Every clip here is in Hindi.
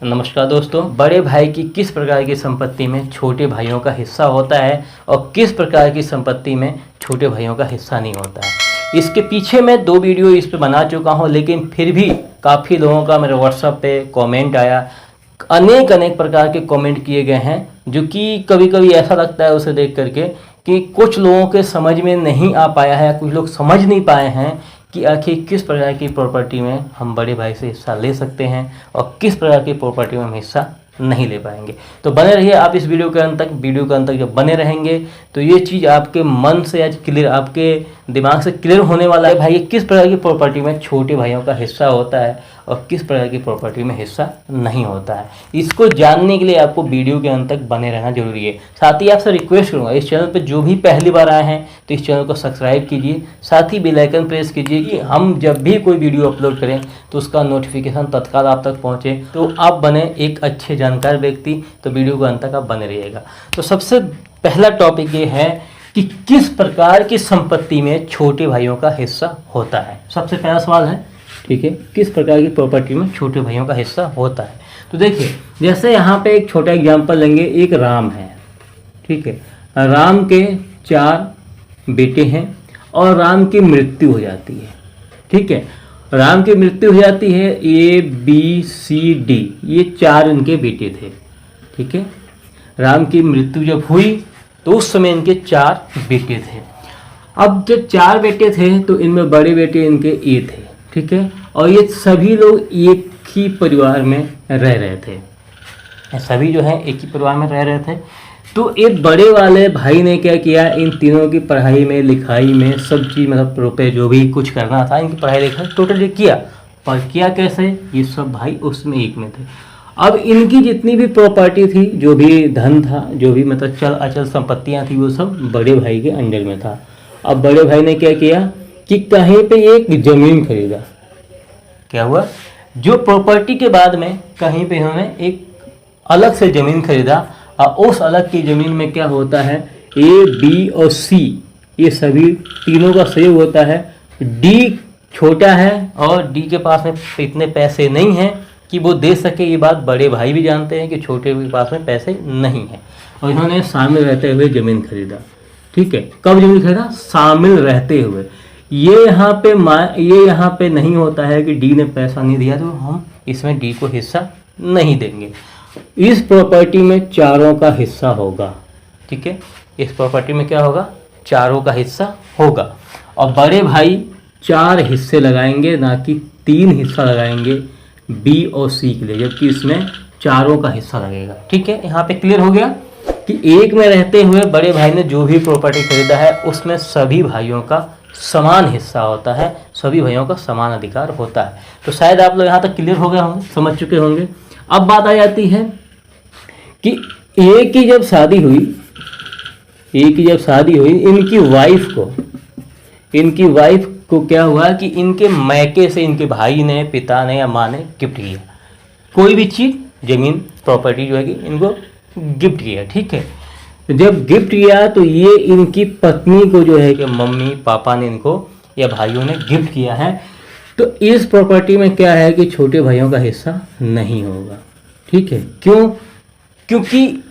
नमस्कार दोस्तों, बड़े भाई की किस प्रकार की संपत्ति में छोटे भाइयों का हिस्सा होता है और किस प्रकार की संपत्ति में छोटे भाइयों का हिस्सा नहीं होता है। इसके पीछे मैं 2 वीडियो इस पे बना चुका हूँ, लेकिन फिर भी काफ़ी लोगों का मेरे व्हाट्सएप पे कमेंट आया। अनेक प्रकार के कमेंट किए गए हैं, जो कि कभी कभी ऐसा लगता है उसे देख करके कि कुछ लोगों के समझ में नहीं आ पाया है, कुछ लोग समझ नहीं पाए हैं कि आखिर किस प्रकार की प्रॉपर्टी में हम बड़े भाई से हिस्सा ले सकते हैं और किस प्रकार की प्रॉपर्टी में हम हिस्सा नहीं ले पाएंगे। तो बने रहिए आप इस वीडियो के अंत तक। वीडियो के अंत तक जब बने रहेंगे तो ये चीज़ आपके मन से आज क्लियर, आपके दिमाग से क्लियर होने वाला है भाई किस प्रकार की प्रॉपर्टी में छोटे भाइयों का हिस्सा होता है और किस प्रकार की प्रॉपर्टी में हिस्सा नहीं होता है। इसको जानने के लिए आपको वीडियो के अंत तक बने रहना जरूरी है। साथ ही आपसे रिक्वेस्ट करूँगा, इस चैनल पर जो भी पहली बार आए हैं तो इस चैनल को सब्सक्राइब कीजिए, साथ ही बेल आइकन प्रेस कीजिए कि हम जब भी कोई वीडियो अपलोड करें तो उसका नोटिफिकेशन तत्काल आप तक पहुँचे, तो आप बने एक अच्छे जानकार व्यक्ति। तो वीडियो के अंत तक आप बने रहिएगा। तो सबसे पहला टॉपिक ये है कि किस प्रकार की संपत्ति में छोटे भाइयों का हिस्सा होता है। सबसे पहला सवाल है, ठीक है, किस प्रकार की प्रॉपर्टी में छोटे भाइयों का हिस्सा होता है। तो देखिए, जैसे यहाँ पे एक छोटा एग्जांपल लेंगे। एक राम है, ठीक है, राम के 4 बेटे हैं और राम की मृत्यु हो जाती है, ठीक है। राम की मृत्यु हो जाती है, ABCD ये 4 इनके बेटे थे, ठीक है। राम की मृत्यु जब हुई तो उस समय इनके 4 बेटे थे। अब जब 4 बेटे थे तो इनमें बड़े बेटे इनके A थे, ठीक है, और ये सभी लोग एक ही परिवार में रह रहे थे। सभी जो है एक ही परिवार में रह रहे थे। तो एक बड़े वाले भाई ने क्या किया, इन तीनों की पढ़ाई में, लिखाई में, सब चीज़ मतलब रुपये जो भी कुछ करना था इनकी पढ़ाई लिखाई टोटली किया। पर किया कैसे, ये सब भाई उसमें एक में थे। अब इनकी जितनी भी प्रॉपर्टी थी, जो भी धन था, जो भी मतलब चल अचल संपत्तियां थी, वो सब बड़े भाई के अंडर में था। अब बड़े भाई ने क्या किया कि कहीं पे एक ज़मीन खरीदा। क्या हुआ, जो प्रॉपर्टी के बाद में कहीं पे इन्होंने एक अलग से ज़मीन खरीदा और उस अलग की ज़मीन में क्या होता है, A, B और C ये सभी तीनों का सहयोग होता है। D छोटा है और D के पास में इतने पैसे नहीं हैं कि वो दे सके। ये बात बड़े भाई भी जानते हैं कि छोटे के पास में पैसे नहीं हैं, और इन्होंने शामिल रहते हुए ज़मीन खरीदा, ठीक है। कब ज़मीन खरीदा, शामिल रहते हुए। ये यहाँ पे नहीं होता है कि डी ने पैसा नहीं दिया तो हम इसमें डी को हिस्सा नहीं देंगे। इस प्रॉपर्टी में चारों का हिस्सा होगा, ठीक है। इस प्रॉपर्टी में क्या होगा, चारों का हिस्सा होगा। और बड़े भाई 4 हिस्से लगाएंगे, ना कि 3 हिस्सा लगाएंगे बी और सी के लिए, जबकि इसमें चारों का हिस्सा लगेगा, ठीक है। यहाँ पे क्लियर हो गया कि एक में रहते हुए बड़े भाई ने जो भी प्रॉपर्टी खरीदा है उसमें सभी भाइयों का समान हिस्सा होता है, सभी भाइयों का समान अधिकार होता है। तो शायद आप लोग यहाँ तक क्लियर हो गए होंगे, समझ चुके होंगे। अब बात आ जाती है कि ए की जब शादी हुई, इनकी वाइफ को क्या हुआ कि इनके मैके से इनके भाई ने, पिता ने या माँ ने गिफ्ट किया कोई भी चीज़, जमीन, प्रॉपर्टी जो है कि इनको गिफ्ट किया, ठीक है। जब गिफ्ट किया तो ये इनकी पत्नी को जो है कि मम्मी पापा ने इनको या भाइयों ने गिफ्ट किया है। तो इस प्रॉपर्टी में क्या है कि छोटे भाइयों का हिस्सा नहीं होगा, ठीक है। क्यों, क्योंकि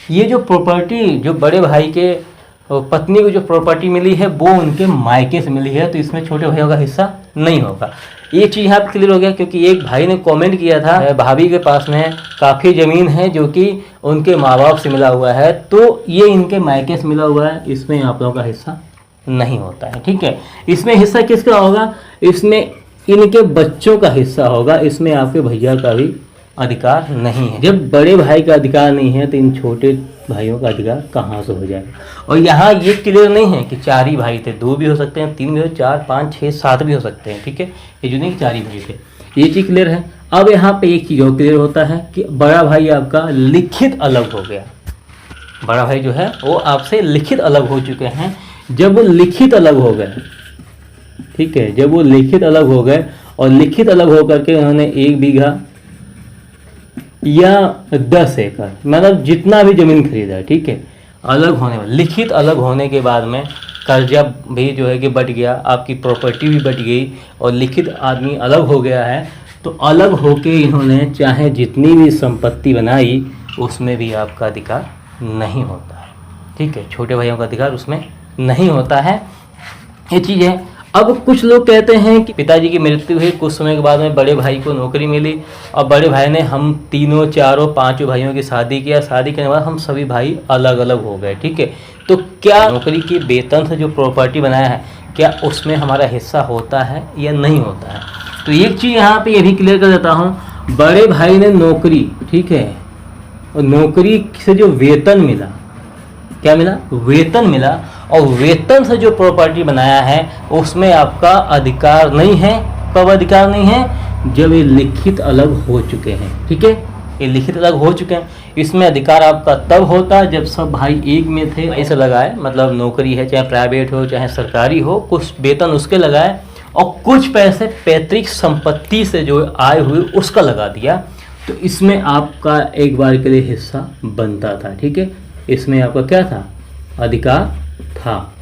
ये जो प्रॉपर्टी, जो बड़े भाई के पत्नी को जो प्रॉपर्टी मिली है वो उनके मायके से मिली है, तो इसमें छोटे भाइयों का हिस्सा नहीं होगा। एक चीज़ यहाँ पर क्लियर हो गया, क्योंकि एक भाई ने कमेंट किया था भाभी के पास में काफ़ी ज़मीन है जो कि उनके माँ बाप से मिला हुआ है, तो ये इनके मायके से मिला हुआ है, इसमें आप लोगों का हिस्सा नहीं होता है, ठीक है। इसमें हिस्सा किसका होगा, इसमें इनके बच्चों का हिस्सा होगा, इसमें आपके भैया का भी अधिकार नहीं है। जब बड़े भाई का अधिकार नहीं है तो इन छोटे भाइयों का अधिकार कहाँ से हो जाएगा। और यहाँ ये क्लियर नहीं है कि 4 ही भाई थे, 2 भी हो सकते हैं, 3 भी हो, 4, 5, 6, 7 भी हो सकते हैं, ठीक है। ये जो नहीं 4 ही भाई थे, ये चीज़ क्लियर है। अब यहाँ पे एक चीज़ और क्लियर होता है कि बड़ा भाई आपका लिखित अलग हो गया। बड़ा भाई जो है वो आपसे लिखित अलग हो चुके हैं। जब वो लिखित अलग हो गए, ठीक है, जब वो लिखित अलग हो गए और लिखित अलग होकर के उन्होंने 1 बीघा या 10 एकड़ मतलब जितना भी ज़मीन खरीदा, ठीक है, अलग होने वाला, लिखित अलग होने के बाद में कर्जा भी जो है कि बट गया, आपकी प्रॉपर्टी भी बट गई और लिखित आदमी अलग हो गया है, तो अलग होके इन्होंने चाहे जितनी भी संपत्ति बनाई उसमें भी आपका अधिकार नहीं होता है। ठीक है, छोटे भाइयों का अधिकार उसमें नहीं होता है, ये चीज़ है। अब कुछ लोग कहते हैं कि पिताजी की मृत्यु हुई, कुछ समय के बाद में बड़े भाई को नौकरी मिली और बड़े भाई ने हम तीनों चारों पांचों भाइयों की शादी किया, शादी करने के बाद हम सभी भाई अलग अलग हो गए। ठीक है, तो क्या नौकरी के वेतन से जो प्रॉपर्टी बनाया है क्या उसमें हमारा हिस्सा होता है या नहीं होता है? तो एक चीज़ यहाँ पे ये भी क्लियर कर देता हूँ, बड़े भाई ने नौकरी, ठीक है, और नौकरी से जो वेतन मिला, क्या मिला? वेतन मिला, और वेतन से जो प्रॉपर्टी बनाया है उसमें आपका अधिकार नहीं है। कब अधिकार नहीं है? जब ये लिखित अलग हो चुके हैं। ठीक है, ये लिखित अलग हो चुके हैं, इसमें अधिकार आपका तब होता है जब सब भाई एक में थे। ऐसे लगाए, मतलब नौकरी है, चाहे प्राइवेट हो चाहे सरकारी हो, कुछ वेतन उसके लगाए और कुछ पैसे पैतृक संपत्ति से जो आए हुए उसका लगा दिया, तो इसमें आपका एक बार के लिए हिस्सा बनता था। ठीक है, इसमें आपका क्या था? अधिकार था।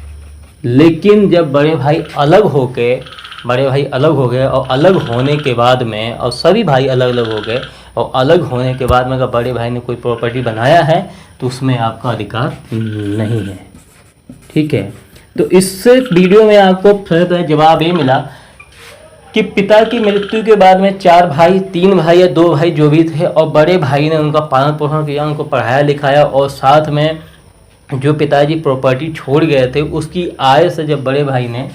लेकिन जब बड़े भाई अलग हो गए और अलग होने के बाद में, और सभी भाई अलग अलग हो गए और अलग होने के बाद में अगर बड़े भाई ने कोई प्रॉपर्टी बनाया है तो उसमें आपका अधिकार नहीं है। ठीक है, तो इस वीडियो में आपको जवाब ये मिला कि पिता की मृत्यु के बाद में 4 भाई, 3 भाई या 2 भाई जो भी थे, और बड़े भाई ने उनका पालन पोषण किया, उनको पढ़ाया लिखाया, और साथ में जो पिताजी प्रॉपर्टी छोड़ गए थे उसकी आय से जब बड़े भाई ने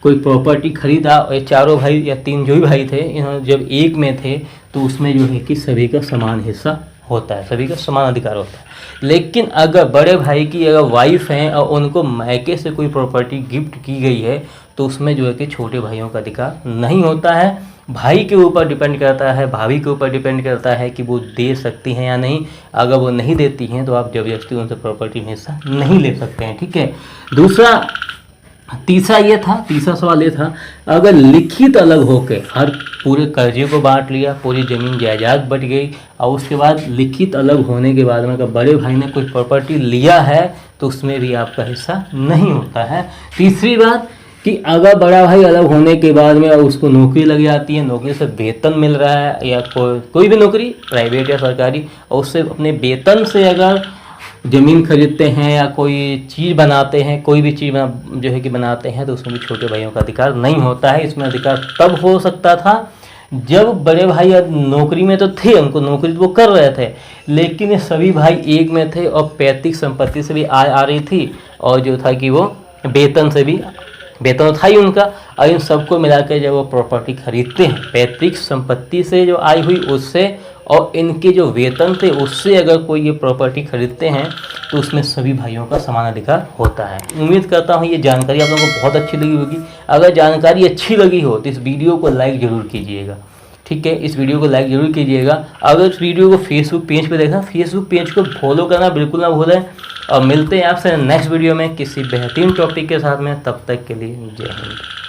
कोई प्रॉपर्टी खरीदा, और ये चारों भाई या 3 जो भी भाई थे, इन्होंने जब एक में थे तो उसमें जो है कि सभी का समान हिस्सा होता है, सभी का समान अधिकार होता है। लेकिन अगर बड़े भाई की अगर वाइफ हैं और उनको मायके से कोई प्रॉपर्टी गिफ्ट की गई है तो उसमें जो है कि छोटे भाइयों का अधिकार नहीं होता है। भाई के ऊपर डिपेंड करता है, भाभी के ऊपर डिपेंड करता है कि वो दे सकती हैं या नहीं। अगर वो नहीं देती हैं तो आप जबरदस्ती उनसे प्रॉपर्टी में हिस्सा नहीं ले सकते हैं। ठीक है, तीसरा सवाल ये था, अगर लिखित अलग होकर हर पूरे कर्जे को बांट लिया, पूरी ज़मीन जायदाद बट गई, और उसके बाद लिखित अलग होने के बाद में अगर बड़े भाई ने कोई प्रॉपर्टी लिया है तो उसमें भी आपका हिस्सा नहीं होता है। तीसरी बात कि अगर बड़ा भाई अलग होने के बाद में उसको नौकरी लग जाती है, नौकरी से वेतन मिल रहा है, या कोई भी नौकरी प्राइवेट या सरकारी, और उससे अपने वेतन से अगर ज़मीन खरीदते हैं या कोई चीज़ बनाते हैं, कोई भी चीज़ जो है कि बनाते हैं, तो उसमें भी छोटे भाइयों का अधिकार नहीं होता है। इसमें अधिकार तब हो सकता था जब बड़े भाई नौकरी में तो थे, उनको नौकरी तो वो कर रहे थे, लेकिन ये सभी भाई एक में थे और पैतृक संपत्ति से भी आय आ रही थी, और जो था कि वो वेतन से भी, वेतन था ही उनका, और इन सबको मिलाकर जब वो प्रॉपर्टी खरीदते हैं, पैतृक संपत्ति से जो आई हुई उससे और इनके जो वेतन थे उससे अगर कोई ये प्रॉपर्टी खरीदते हैं तो उसमें सभी भाइयों का समान अधिकार होता है। उम्मीद करता हूँ ये जानकारी आप लोगों को बहुत अच्छी लगी होगी। अगर जानकारी अच्छी लगी हो तो इस वीडियो को लाइक ज़रूर कीजिएगा। ठीक है, इस वीडियो को लाइक ज़रूर कीजिएगा। अगर इस वीडियो को फेसबुक पेज पर देखना, फेसबुक पेज को फॉलो करना बिल्कुल ना भूलें, और मिलते हैं आपसे नेक्स्ट वीडियो में किसी बेहतरीन टॉपिक के साथ में। तब तक के लिए जय हिंद।